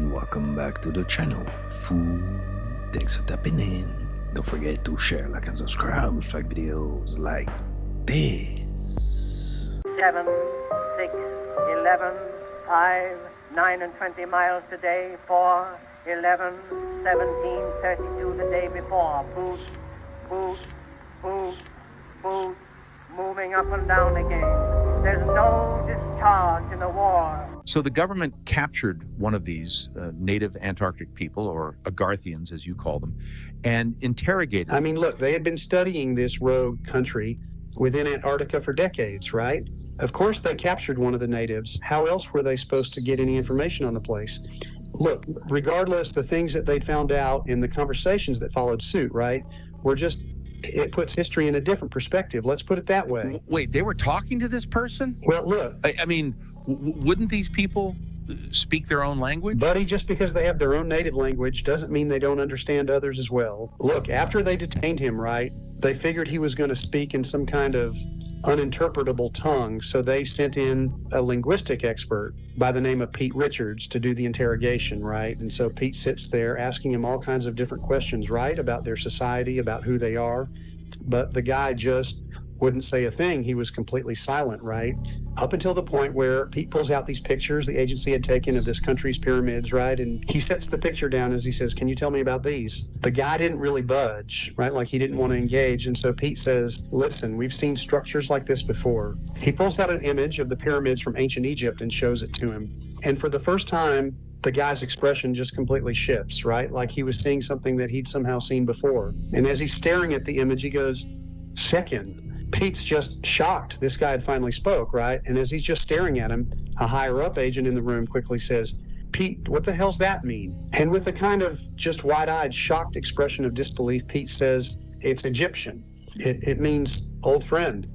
and welcome back to the channel. Thanks for tapping in. Don't forget to share, like, and subscribe with like videos like this. 7, 6, 11, 5, 9 and 20 miles today, 4, 11, 17, 32 the day before. Boot, boot, boot, boot, moving up and down again. There's no discharge in the war. So the government captured one of these native Antarctic people, or Agarthians as you call them, and interrogated them. I mean, look, they had been studying this rogue country within Antarctica for decades, right? Of course they captured one of the natives. How else were they supposed to get any information on the place? Look, regardless, the things that they'd found out in the conversations that followed suit, right, were just, it puts history in a different perspective. Let's put it that way. Wait, they were talking to this person? Well, look. I mean, wouldn't these people speak their own language? Buddy, just because they have their own native language doesn't mean they don't understand others as well. Look, after they detained him, right, they figured he was going to speak in some kind of uninterpretable tongue, so they sent in a linguistic expert by the name of Pete Richards to do the interrogation, right? And so Pete sits there asking him all kinds of different questions, right, about their society, about who they are, but the guy just wouldn't say a thing. He was completely silent, right? Up until the point where Pete pulls out these pictures the agency had taken of this country's pyramids, right? And he sets the picture down as he says, "Can you tell me about these?" The guy didn't really budge, right? Like he didn't want to engage. And so Pete says, "Listen, we've seen structures like this before." He pulls out an image of the pyramids from ancient Egypt and shows it to him. And for the first time, the guy's expression just completely shifts, right? Like he was seeing something that he'd somehow seen before. And as he's staring at the image, he goes, "Second." Pete's just shocked. This guy had finally spoke, right? And as he's just staring at him, a higher up agent in the room quickly says, "Pete, what the hell's that mean?" And with a kind of just wide-eyed, shocked expression of disbelief, Pete says, "It's Egyptian. It means old friend."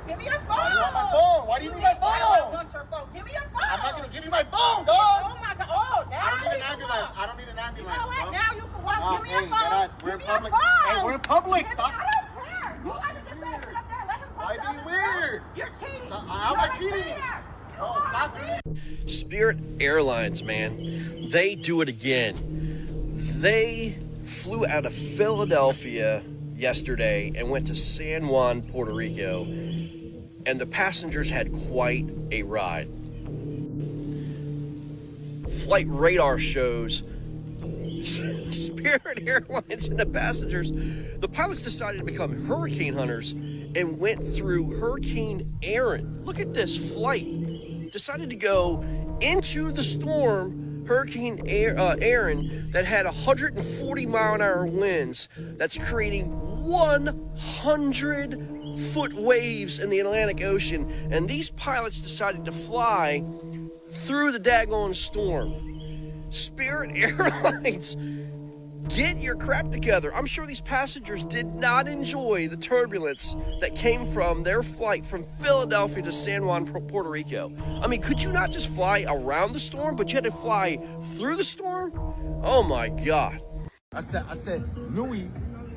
Give me your phone! Why do you need my phone? I want your phone. Give me your phone! I'm not gonna give you my phone, dog! Oh my god, oh, now I don't need an ambulance. I don't need an ambulance. You know what? Now you can walk. Give me your phone. We're in Give me your public. phone. Hey, we're in public. Give Stop. me, I don't care. You guys are just better sit up there and let him talk. Why be weird? You're cheating. Stop. How am I cheating? Oh, stop doing it. Spirit Airlines, man, they do it again. They flew out of Philadelphia yesterday and went to San Juan, Puerto Rico, and the passengers had quite a ride. Flight radar shows Spirit Airlines and the passengers, the pilots decided to become hurricane hunters and went through Hurricane Aaron. Look at this flight. Decided to go into the storm, Hurricane Aaron, that had 140 mile an hour winds. That's creating 100-foot waves in the Atlantic Ocean. And these pilots decided to fly through the daggone storm. Spirit Airlines, get your crap together. I'm sure these passengers did not enjoy the turbulence that came from their flight from Philadelphia to San Juan, Puerto Rico. I mean, could you not just fly around the storm, but you had to fly through the storm? Oh my God. I said, Louis,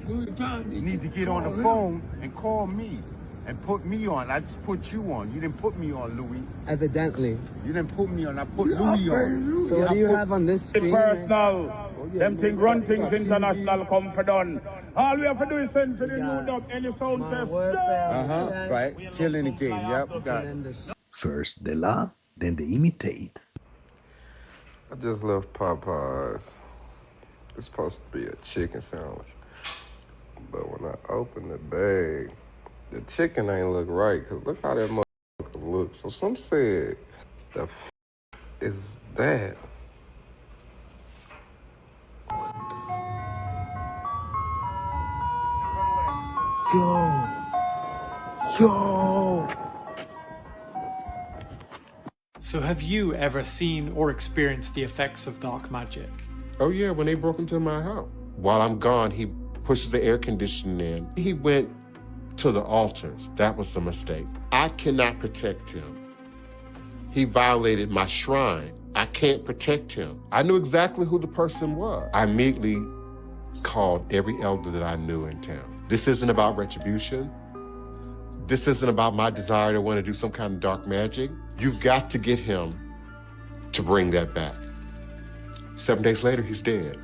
you need to get on the phone and call me and put me on. I just put you on. You didn't put me on, Louis. Evidently. You didn't put me on. I put Louis on. So what do you have on this screen? Personal. Them thing run things international come for done. All we have to do is send to the new dub any sound test. Right. Killing the game. Yep. Got it. First they lie, then they imitate. I just left Popeyes. It's supposed to be a chicken sandwich. But when I opened the bag, the chicken ain't look right, because look how that motherfucker looks. So some said, the f is that? Yo! So have you ever seen or experienced the effects of dark magic? Oh yeah, when they broke into my house. While I'm gone, he pushes the air conditioning in. He went to the altars. That was a mistake. I cannot protect him. He violated my shrine. I can't protect him. I knew exactly who the person was. I immediately called every elder that I knew in town. This isn't about retribution. This isn't about my desire to want to do some kind of dark magic. You've got to get him to bring that back. 7 days later, he's dead.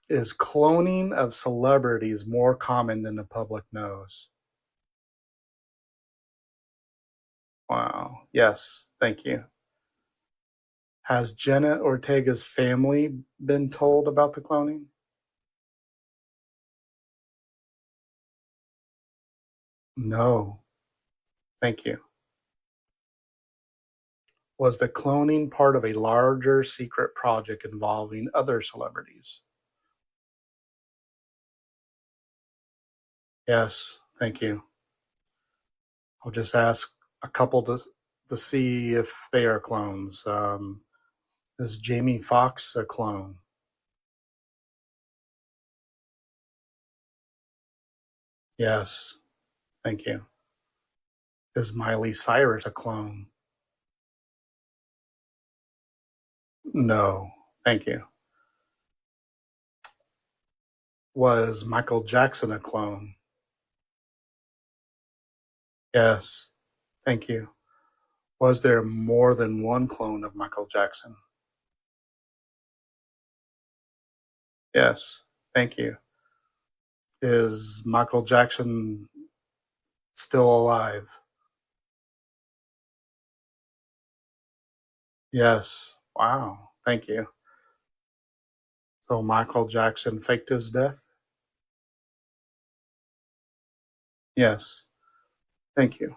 Is cloning of celebrities more common than the public knows? Wow. Yes. Thank you. Has Jenna Ortega's family been told about the cloning? No. Thank you. Was the cloning part of a larger secret project involving other celebrities? Yes. Thank you. I'll just ask a couple to see if they are clones. Is Jamie Foxx a clone? Yes. Thank you. Is Miley Cyrus a clone? No. Thank you. Was Michael Jackson a clone? Yes. Thank you. Was there more than one clone of Michael Jackson? Yes. Thank you. Is Michael Jackson still alive? Yes. Wow. Thank you. So Michael Jackson faked his death? Yes. Thank you.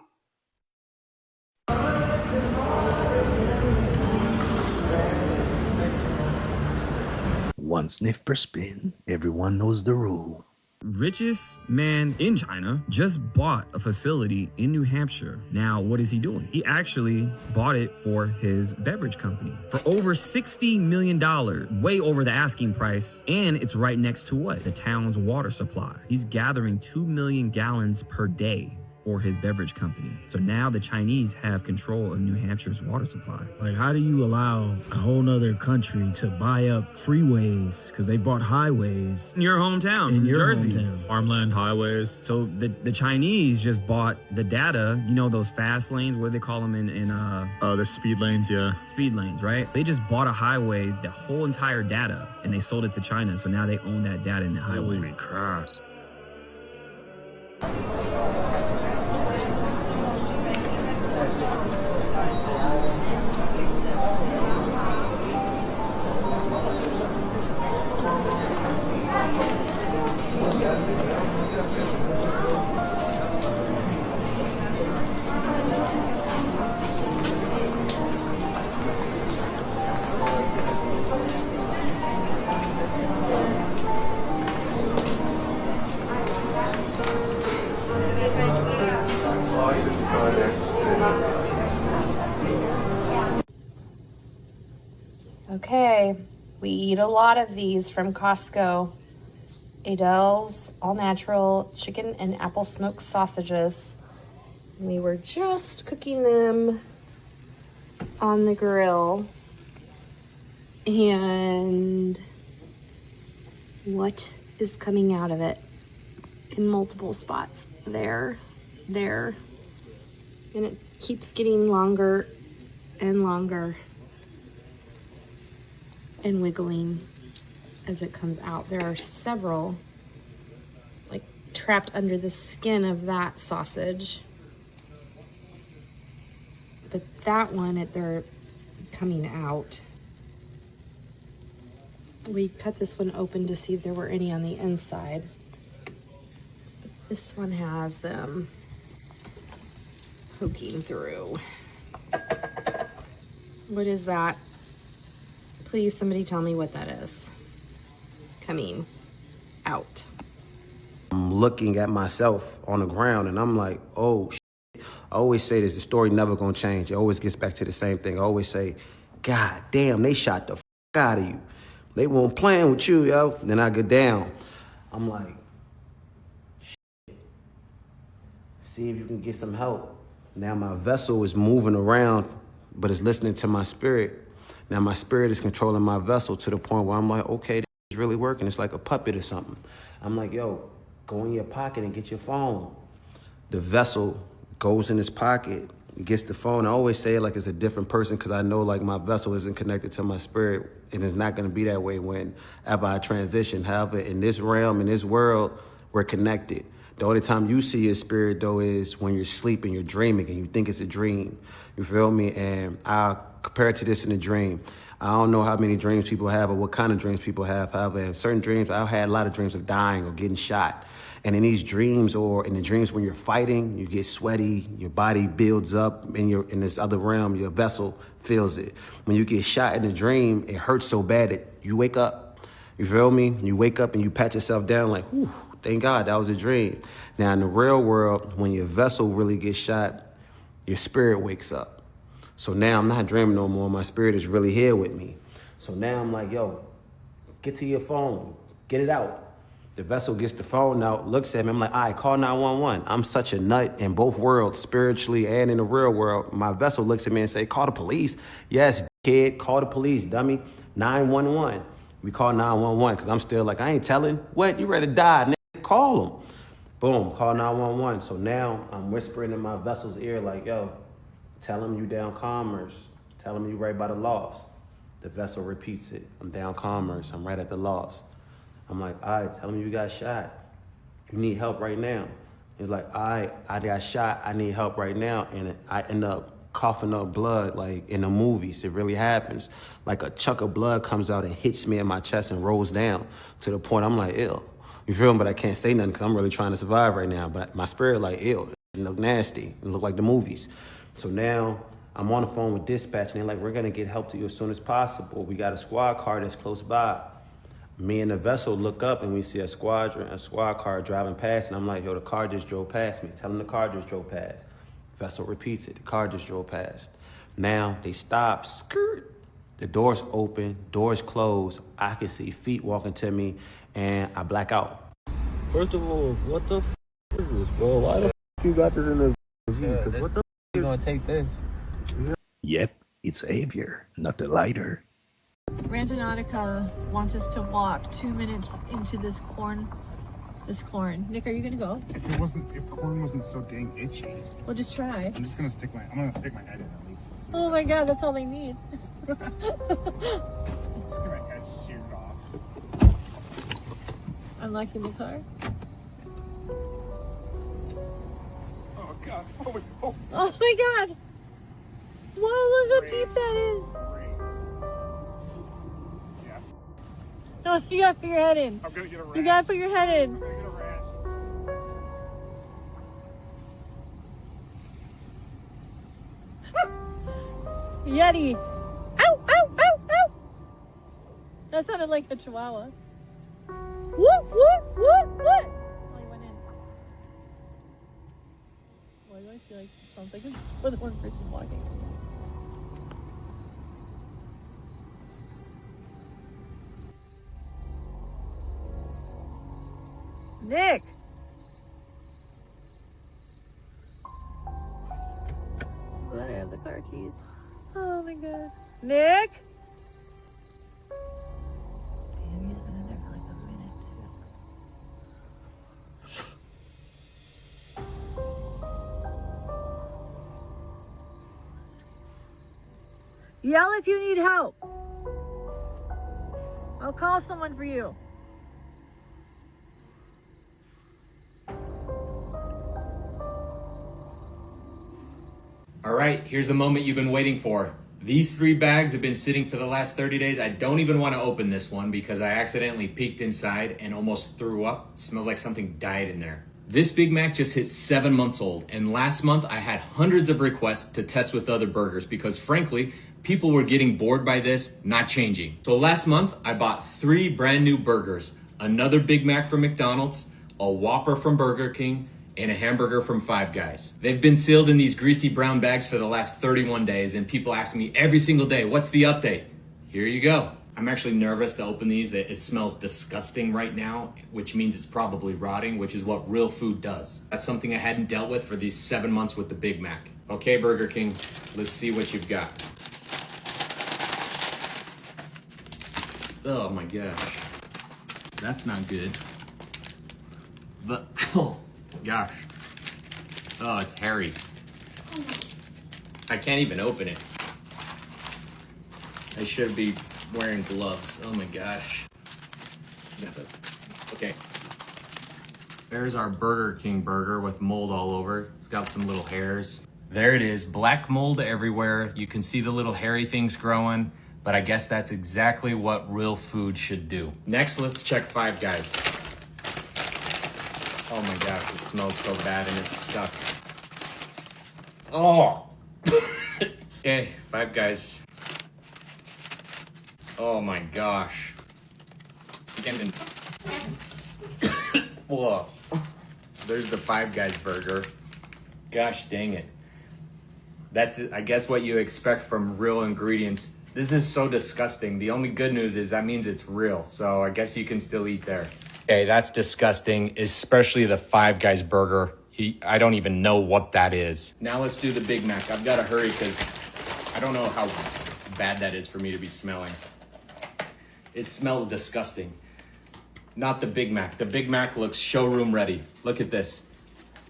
One sniff per spin. Everyone knows the rule. Richest man in China just bought a facility in New Hampshire. Now, what is he doing? He actually bought it for his beverage company for over $60 million, way over the asking price. And it's right next to what? The town's water supply. He's gathering 2 million gallons per day for his beverage company. So now the Chinese have control of New Hampshire's water supply. Like, how do you allow a whole nother country to buy up freeways because they bought highways In your hometown, in your Jersey. hometown? Farmland highways. So the Chinese just bought the data, you know, those fast lanes, what do they call them the speed lanes, yeah. Speed lanes, right? They just bought a highway, the whole entire data, and they sold it to China. So now they own that data in the highway. Holy crap. Okay, we eat a lot of these from Costco. Adele's all-natural chicken and apple smoked sausages. We were just cooking them on the grill. And what is coming out of it in multiple spots? There. And it keeps getting longer and longer and wiggling as it comes out. There are several like trapped under the skin of that sausage, but that one, they're coming out. We cut this one open to see if there were any on the inside. This one has them poking through. What is that? Please, somebody tell me what that is. Coming out. I'm looking at myself on the ground and I'm like, oh, shit. I always say this, the story never gonna change. It always gets back to the same thing. I always say, God damn, they shot the out of you. They weren't playing with you, yo. Then I get down. I'm like, shit. See if you can get some help. Now my vessel is moving around, but it's listening to my spirit. Now my spirit is controlling my vessel to the point where I'm like, okay, this is really working. It's like a puppet or something. I'm like, yo, go in your pocket and get your phone. The vessel goes in his pocket. He gets the phone. I always say it like it's a different person because I know like my vessel isn't connected to my spirit, and it's not going to be that way whenever I transition. However, in this realm, in this world, we're connected. The only time you see your spirit, though, is when you're sleeping, you're dreaming, and you think it's a dream. You feel me? And I compare it to this in a dream. I don't know how many dreams people have or what kind of dreams people have. However, in certain dreams, I've had a lot of dreams of dying or getting shot. And in these dreams, or in the dreams when you're fighting, you get sweaty, your body builds up in this other realm, your vessel feels it. When you get shot in the dream, it hurts so bad that you wake up. You feel me? You wake up and you pat yourself down like, whew, thank God that was a dream. Now in the real world, when your vessel really gets shot, your spirit wakes up. So now I'm not dreaming no more. My spirit is really here with me. So now I'm like, yo, get to your phone, get it out. The vessel gets the phone out, looks at me. I'm like, all right, call 911. I'm such a nut in both worlds, spiritually and in the real world. My vessel looks at me and say, call the police. Yes, kid, call the police, dummy. 911. We call 911 because I'm still like, I ain't telling. What? You ready to die, nigga? Call them. Boom, call 911. So now I'm whispering in my vessel's ear like, yo, tell him you down commerce. Tell him you right by the loss. The vessel repeats it. I'm down commerce. I'm right at the loss. I'm like, all right, tell him you got shot. You need help right now. He's like, all right, I got shot. I need help right now. And I end up coughing up blood like in the movies. It really happens. Like a chunk of blood comes out and hits me in my chest and rolls down to the point I'm like, ew. You feel me? But I can't say nothing because I'm really trying to survive right now. But my spirit like, ew, it look nasty. It look like the movies. So now I'm on the phone with dispatch and they're like, we're going to get help to you as soon as possible. We got a squad car that's close by. Me and the vessel look up and we see a squad car driving past, and I'm like, yo, the car just drove past me. Tell them the car just drove past. Vessel repeats it, the car just drove past. Now they stop, skirt. The doors open, doors close. I can see feet walking to me and I black out. First of all, what the f is this, bro? Why the f you got this in the V? What the f you gonna take this? Yep, it's Xavier, not the lighter. Randonautica wants us to walk 2 minutes into this corn. Nick, are you gonna go? If corn wasn't so dang itchy. We'll just try. I'm gonna stick my head in at least. Oh my god, that's all they need. Just get my head sheared off. Unlocking the car. Oh god. Oh. Oh my god. Whoa, look how deep that is. No, you gotta put your head in. I'm gonna get a rash. You gotta put your head in. I'm gonna get a rash. Yeti. Ow, ow, ow, ow. That sounded like a chihuahua. Whoop, whoop, whoop, whoop. Oh, he went in. Why do I feel like it sounds like it's for the one person walking? Nick! Then I have the car keys. Oh my god. Nick! Damn, he's been in there for like a minute too. Yell if you need help. I'll call someone for you. All right, here's the moment you've been waiting for. These 3 bags have been sitting for the last 30 days. I don't even want to open this one because I accidentally peeked inside and almost threw up. It smells like something died in there. This Big Mac just hit 7 months old, and last month I had hundreds of requests to test with other burgers because frankly, people were getting bored by this, not changing. So last month I bought 3 brand new burgers, another Big Mac from McDonald's, a Whopper from Burger King, and a hamburger from Five Guys. They've been sealed in these greasy brown bags for the last 31 days, and people ask me every single day, what's the update? Here you go. I'm actually nervous to open these. It smells disgusting right now, which means it's probably rotting, which is what real food does. That's something I hadn't dealt with for these 7 months with the Big Mac. Okay, Burger King, let's see what you've got. Oh my gosh, that's not good. But, oh gosh, oh, it's hairy. I can't even open it. I should be wearing gloves. Oh my gosh. Okay. There's our Burger King burger with mold all over. It's got some little hairs. There it is, black mold everywhere. You can see the little hairy things growing, but I guess that's exactly what real food should do. Next, let's check Five Guys. Oh my gosh, it smells so bad and it's stuck. Oh! Okay, Five Guys. Oh my gosh. Whoa. There's the Five Guys burger. Gosh dang it. That's, I guess, what you expect from real ingredients. This is so disgusting. The only good news is that means it's real. So I guess you can still eat there. Okay, that's disgusting, especially the Five Guys burger. I don't even know what that is. Now let's do the Big Mac. I've got to hurry because I don't know how bad that is for me to be smelling. It smells disgusting. Not the Big Mac. The Big Mac looks showroom ready. Look at this.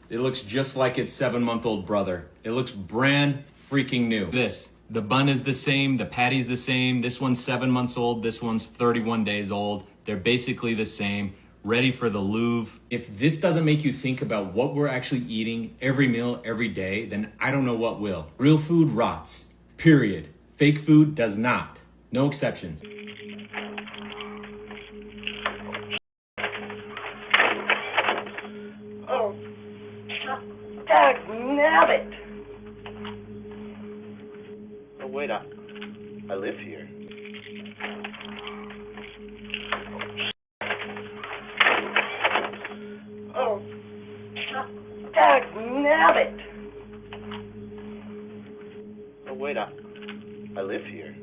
It looks just like its 7-month-old brother. It looks brand freaking new. This, the bun is the same, the patty's the same. This one's 7 months old, this one's 31 days old. They're basically the same, ready for the Louvre. If this doesn't make you think about what we're actually eating every meal, every day, then I don't know what will. Real food rots, period. Fake food does not. No exceptions. Oh, dagnabbit! Oh, wait, I live here. Oh, dagnabbit! Oh, wait, I live here.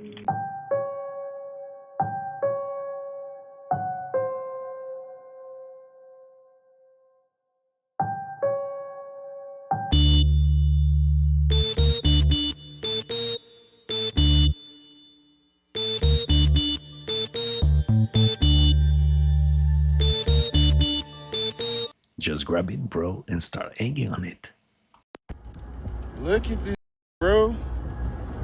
Just grab it, bro, and start hanging on it. Look at this, bro.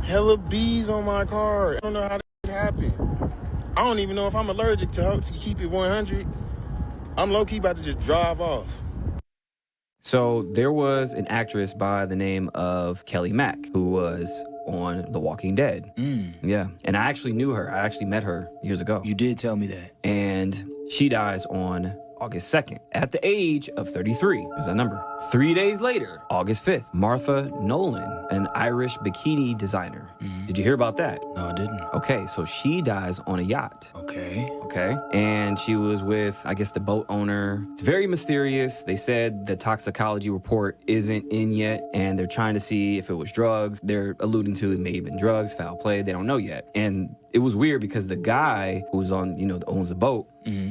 Hella bees on my car. I don't know how that happened. I don't even know if I'm allergic to keep it 100. I'm low-key about to just drive off. So there was an actress by the name of Kelly Mack who was on The Walking Dead. Yeah. And I actually knew her. I actually met her years ago. You did tell me that. And she dies on August 2nd at the age of 33. Is that number? 3 days later, August 5th, Martha Nolan, an Irish bikini designer. Did you hear about that? No, I didn't. Okay, so she dies on a yacht. Okay. Okay. And she was with, I guess, the boat owner. It's very mysterious. They said the toxicology report isn't in yet, and they're trying to see if it was drugs. They're alluding to it may have been drugs, foul play. They don't know yet. And it was weird because the guy who's on, owns the boat,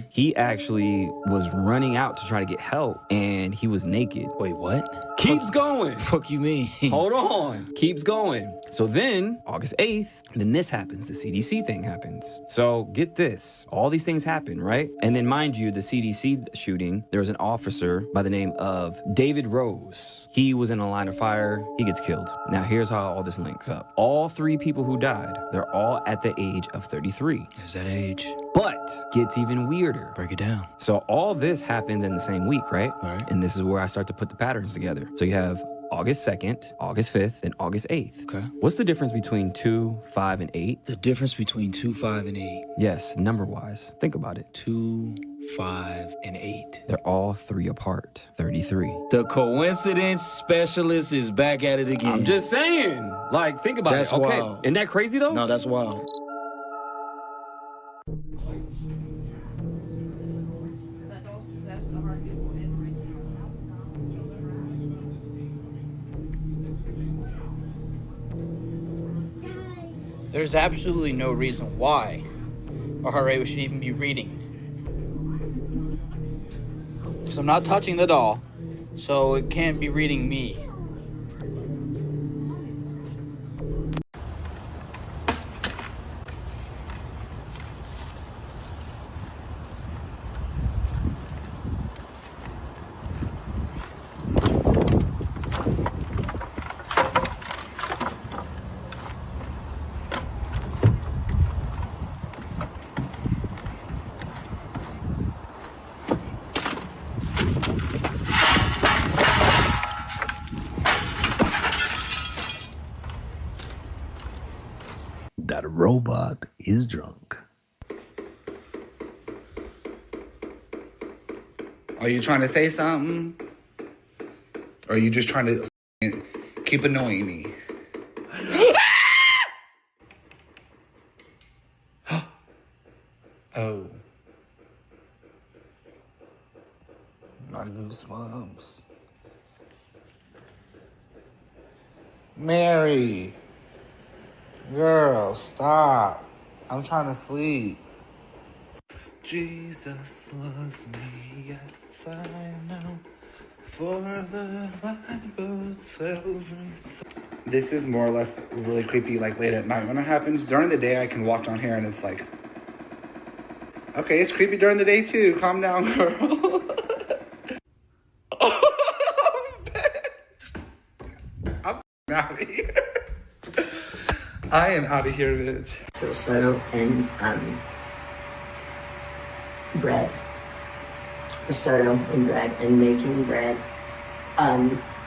he actually was running out to try to get help, and he was naked. Wait, what? Keeps going. Fuck you mean? Hold on. Keeps going. So then, August 8th, then this happens. The CDC thing happens. So get this. All these things happen, right? And then mind you, the CDC shooting, there was an officer by the name of David Rose. He was in a line of fire. He gets killed. Now, here's how all this links up. All 3 people who died, they're all at the age of 33. Is that age? But gets even weirder. Break it down. So all this happens in the same week, right? Right. And this is where I start to put the patterns together. So you have August 2nd, August 5th, and August 8th. Okay. What's the difference between 2, 5, and 8? The difference between 2, 5, and 8. Yes, number-wise. Think about it. 2, 5, and 8. They're all 3 apart. 33. The coincidence specialist is back at it again. I'm just saying. Like, think about That's it. Okay. wild. Isn't that crazy, though? No, that's wild. There's absolutely no reason why a heart rate should even be reading. Because I'm not touching the doll, so it can't be reading me. robot is drunk. Are you trying to say something? Or are you just trying to keep annoying me? Oh. My goosebumps. Mary. Girl, stop. I'm trying to sleep. Jesus loves me, yes I know. For the Bible tells me so. This is more or less really creepy, like late at night when it happens. During the day, I can walk down here and it's like, okay, it's creepy during the day too. Calm down, girl. I'm out of here. I am out of here, bitch. Risotto and bread. Risotto and bread and making bread.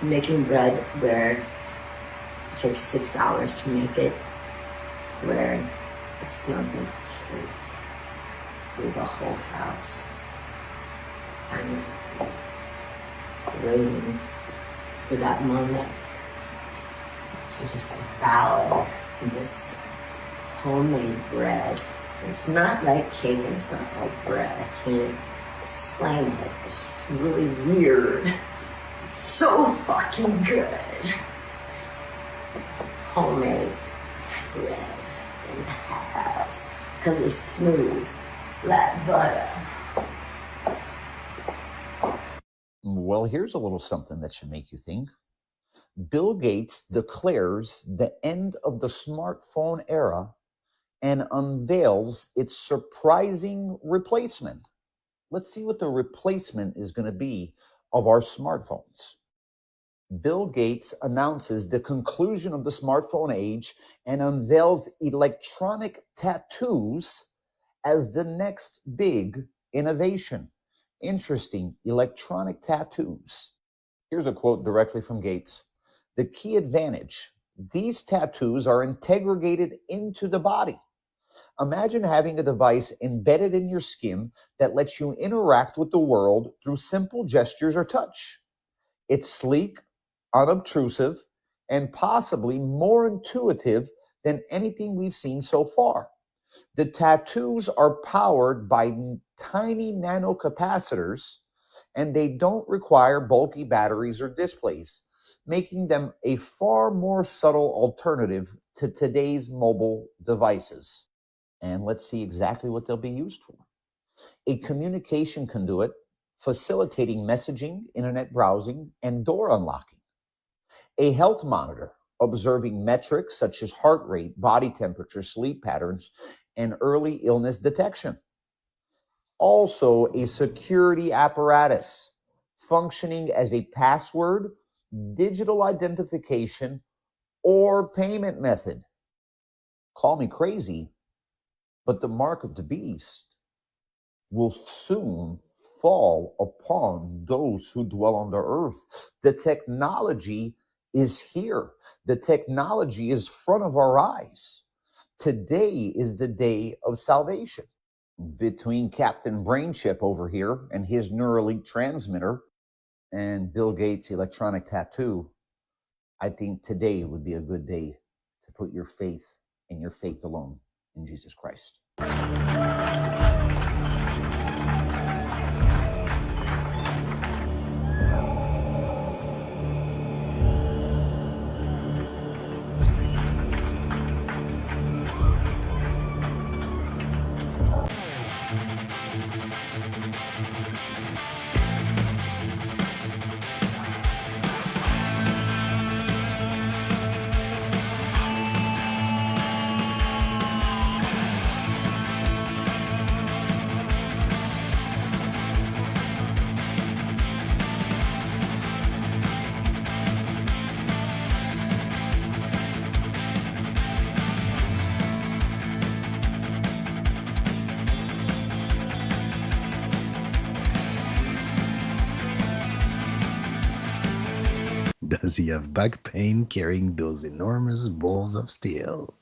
Making bread where it takes 6 hours to make it, where it smells like cake through the whole house. I'm waiting for that moment to just devour this homemade bread. It's not like cake and it's not like bread. I can't explain it. It's really weird. It's so fucking good. Homemade bread in the house. Because it's smooth like butter. Well, here's a little something that should make you think. Bill Gates declares the end of the smartphone era and unveils its surprising replacement. Let's see what the replacement is going to be of our smartphones. Bill Gates announces the conclusion of the smartphone age and unveils electronic tattoos as the next big innovation. Interesting, electronic tattoos. Here's a quote directly from Gates. The key advantage, these tattoos are integrated into the body. Imagine having a device embedded in your skin that lets you interact with the world through simple gestures or touch. It's sleek, unobtrusive, and possibly more intuitive than anything we've seen so far. The tattoos are powered by tiny nanocapacitors, and they don't require bulky batteries or displays, making them a far more subtle alternative to today's mobile devices. And let's see exactly what they'll be used for. A communication conduit facilitating messaging, internet browsing, and door unlocking. A health monitor observing metrics such as heart rate, body temperature, sleep patterns, and early illness detection. Also, a security apparatus functioning as a password, digital identification, or payment method. Call me crazy, but the mark of the beast will soon fall upon those who dwell on the earth. The technology is here. The technology is front of our eyes. Today is the day of salvation. Between Captain Brainchip over here and his Neuralink transmitter and Bill Gates' electronic tattoo, I think today would be a good day to put your faith and your faith alone in Jesus Christ. Does he have back pain carrying those enormous balls of steel?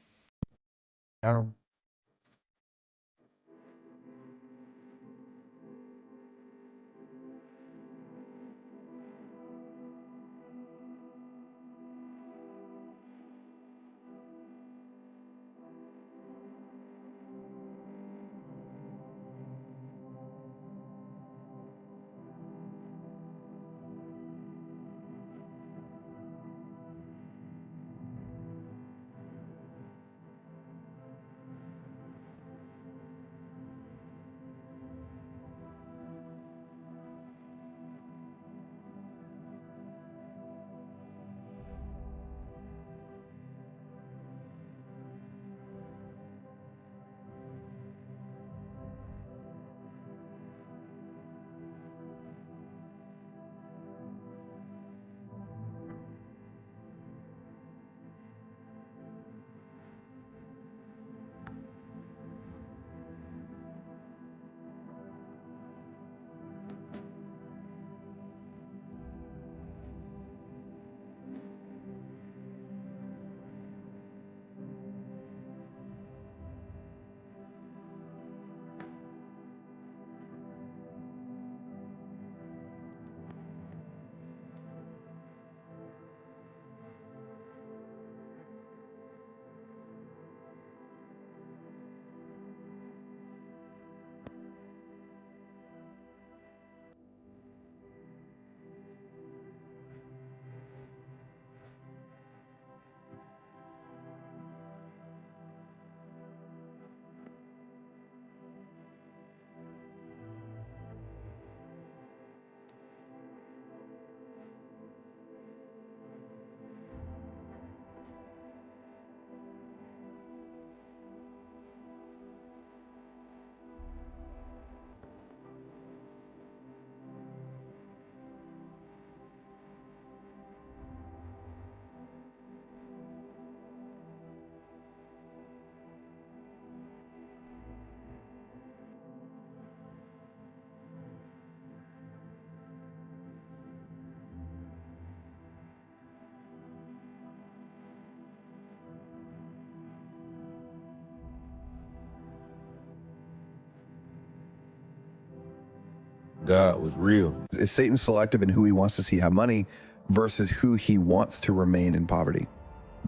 God was real. Is Satan selective in who he wants to see have money versus who he wants to remain in poverty?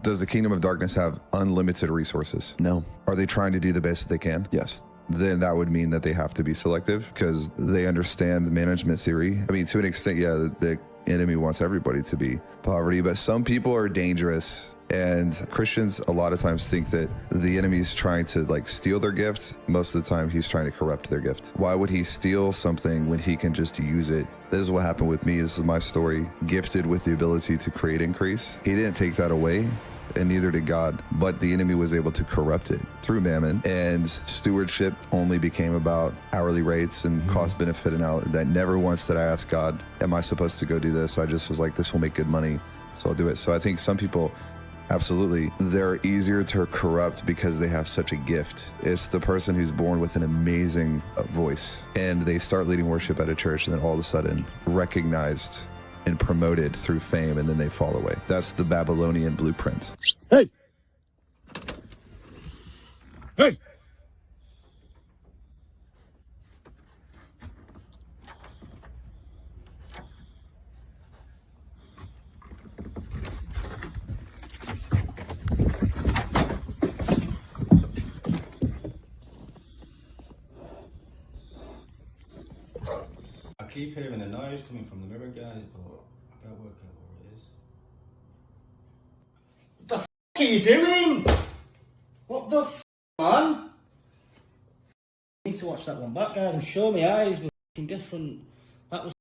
Does the kingdom of darkness have unlimited resources? No. Are they trying to do the best that they can? Yes. Then that would mean that they have to be selective because they understand the management theory. I mean, to an extent, yeah, the enemy wants everybody to be poverty, but some people are dangerous. And Christians a lot of times think that the enemy is trying to like steal their gift. Most of the time he's trying to corrupt their gift. Why would he steal something when he can just use it? This is what happened with me. This is my story. Gifted with the ability to create increase. He didn't take that away, and neither did God, but the enemy was able to corrupt it through mammon, and stewardship only became about hourly rates and cost benefit analysis. That never once did I ask God, am I supposed to go do this? I just was like, this will make good money, so I'll do it. So I think some people, absolutely, they're easier to corrupt because they have such a gift. It's the person who's born with an amazing voice, and they start leading worship at a church, and then all of a sudden recognized and promoted through fame, and then they fall away. That's the Babylonian blueprint. Hey! Hey! I keep hearing a noise coming from the mirror, guys, but I can't work out what it is. What the f*** are you doing? What the f***, man? I need to watch that one back, guys. I'm sure my eyes were f***ing different. That was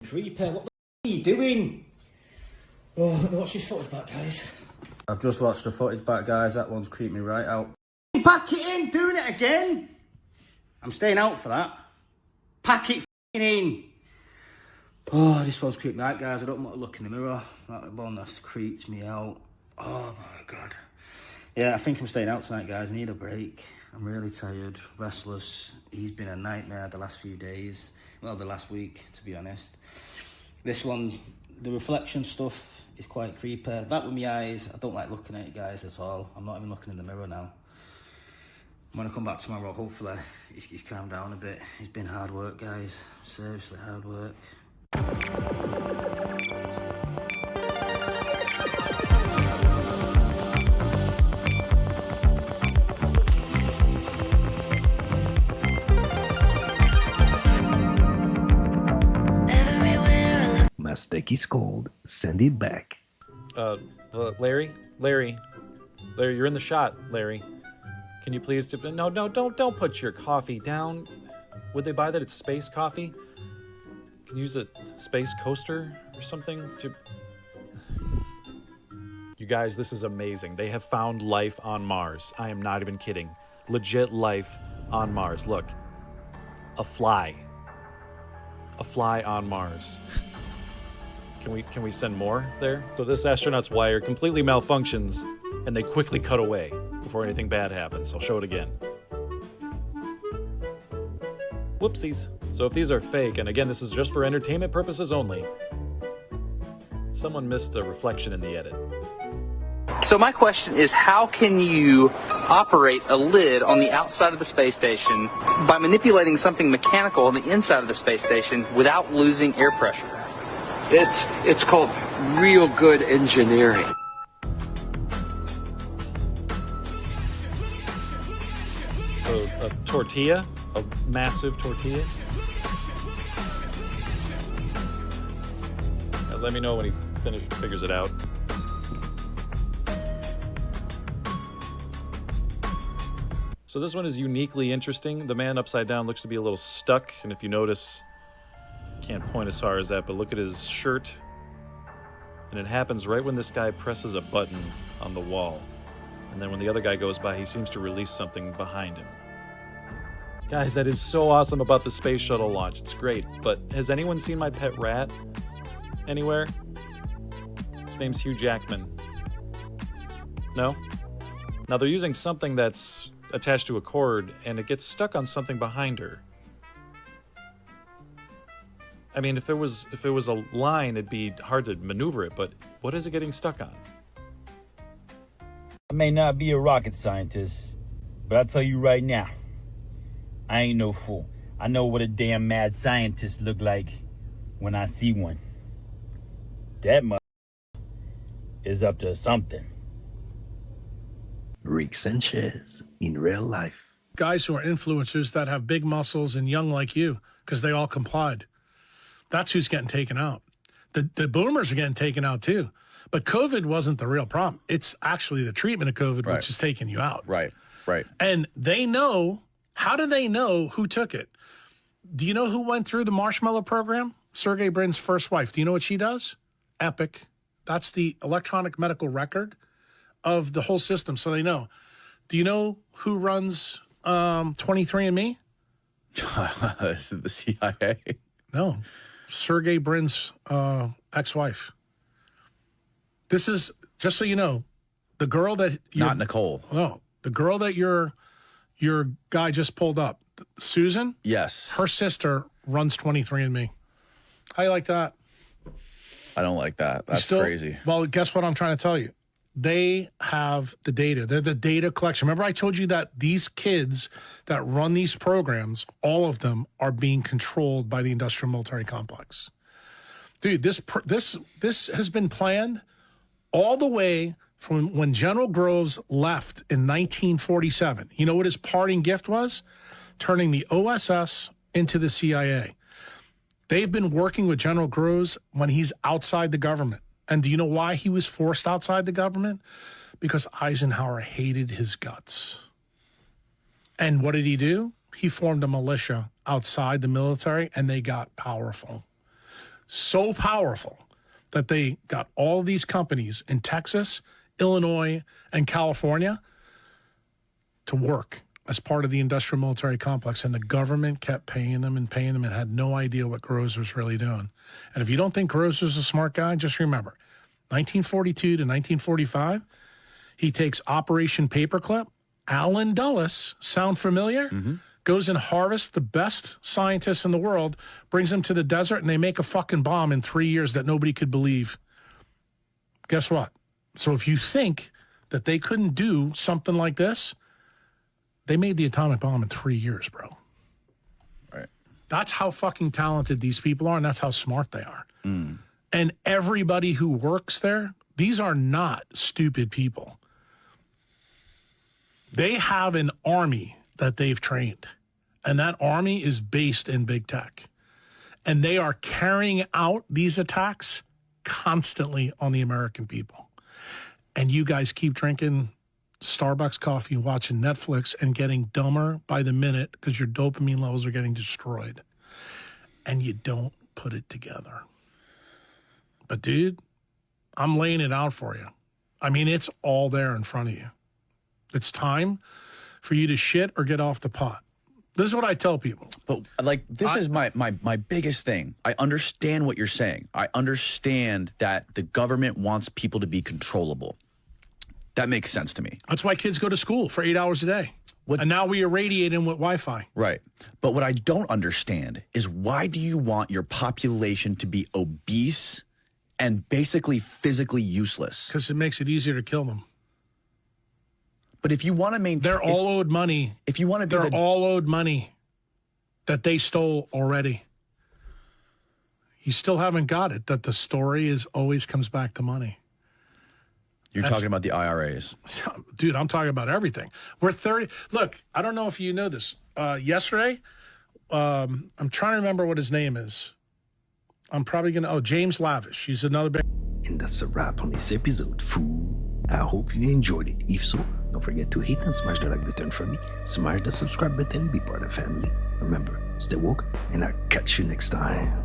creepy. What the f*** are you doing? Oh, let me watch this footage back, guys. I've just watched the footage back, guys. That one's creeped me right out. Pack it in, doing it again. I'm staying out for that. Pack it in. Oh, this one's creeped me out, guys. I don't want to look in the mirror. That one that's creeped me out. Oh my God. Yeah, I think I'm staying out tonight, guys. I need a break. I'm really tired, restless. He's been a nightmare the last few days. Well, the last week, to be honest. This one, the reflection stuff is quite creepy. That with my eyes, I don't like looking at it, guys, at all. I'm not even looking in the mirror now. When I come back tomorrow, hopefully he's calmed down a bit. It's been hard work, guys. Seriously hard work. My steak is cold. Send it back. Larry, you're in the shot, Larry. Can you please do... No, don't put your coffee down. Would they buy that it's space coffee? Can you use a space coaster or something? You guys, this is amazing. They have found life on Mars. I am not even kidding. Legit life on Mars. Look, a fly on Mars. Can we send more there? So this astronaut's wire completely malfunctions, and they quickly cut away before anything bad happens. I'll show it again. Whoopsies. So if these are fake, and again, this is just for entertainment purposes only, someone missed a reflection in the edit. So my question is, how can you operate a lid on the outside of the space station by manipulating something mechanical on the inside of the space station without losing air pressure? It's called real good engineering. So a tortilla, a massive tortilla. Let me know when he figures it out. So this one is uniquely interesting. The man upside down looks to be a little stuck, and if you notice, can't point as far as that, but look at his shirt. And it happens right when this guy presses a button on the wall. And then when the other guy goes by, he seems to release something behind him. Guys, that is so awesome about the space shuttle launch. It's great, but has anyone seen my pet rat anywhere? His name's Hugh Jackman. No? Now they're using something that's attached to a cord, and it gets stuck on something behind her. I mean, if it was a line, it'd be hard to maneuver it, but what is it getting stuck on? I may not be a rocket scientist, but I'll tell you right now, I ain't no fool. I know what a damn mad scientist look like when I see one. That is up to something. Rick Sanchez in real life. Guys who are influencers that have big muscles and young like you, because they all complied. That's who's getting taken out. The boomers are getting taken out too. But COVID wasn't the real problem. It's actually the treatment of COVID which is taking you out. Right. And they know, how do they know who took it? Do you know who went through the marshmallow program? Sergey Brin's first wife. Do you know what she does? Epic. That's the electronic medical record of the whole system, so they know. Do you know who runs 23andMe? Is it the CIA? No. Sergey Brin's ex-wife. This is, just so you know, the girl that... Not Nicole. No. The girl that your guy just pulled up, Susan? Yes. Her sister runs 23andMe. How you like that? I don't like that. That's crazy. Well, guess what I'm trying to tell you? They have the data. They're the data collection. Remember I told you that these kids that run these programs, all of them are being controlled by the industrial military complex. Dude, this has been planned all the way from when General Groves left in 1947. You know what his parting gift was? Turning the OSS into the CIA. They've been working with General Groves when he's outside the government. And do you know why he was forced outside the government? Because Eisenhower hated his guts. And what did he do? He formed a militia outside the military, and they got powerful. So powerful that they got all these companies in Texas, Illinois, and California to work as part of the industrial military complex. And the government kept paying them and had no idea what Groves was really doing. And if you don't think Groves was a smart guy, just remember, 1942 to 1945, he takes Operation Paperclip. Allen Dulles, sound familiar? Goes and harvests the best scientists in the world, brings them to the desert, and they make a fucking bomb in 3 years that nobody could believe. Guess what? So if you think that they couldn't do something like this, They made the atomic bomb in 3 years, bro. Right. That's how fucking talented these people are, and that's how smart they are. Mm. And everybody who works there, these are not stupid people. They have an army that they've trained, and that army is based in big tech. And they are carrying out these attacks constantly on the American people. And you guys keep drinking Starbucks coffee, watching Netflix, and getting dumber by the minute because your dopamine levels are getting destroyed. And you don't put it together. But dude, I'm laying it out for you. I mean, it's all there in front of you. It's time for you to shit or get off the pot. This is what I tell people. But like, this is my biggest thing. I understand what you're saying. I understand that the government wants people to be controllable. That makes sense to me. That's why kids go to school for 8 hours a day. And now we irradiate them with Wi-Fi. Right. But what I don't understand is, why do you want your population to be obese and basically physically useless? Because it makes it easier to kill them. But if you want to maintain... They're all owed money. If you want to be... They're all owed money that they stole already. You still haven't got it, that the story always comes back to money. You're talking about the IRAs. Dude, I'm talking about everything. We're 30... Look, I don't know if you know this. Yesterday, I'm trying to remember what his name is. I'm probably going to... Oh, James Lavish. He's another big... And that's a wrap on this episode, fool. I hope you enjoyed it. If so, don't forget to hit and smash the like button for me. Smash the subscribe button, be part of the family. Remember, stay woke, and I'll catch you next time.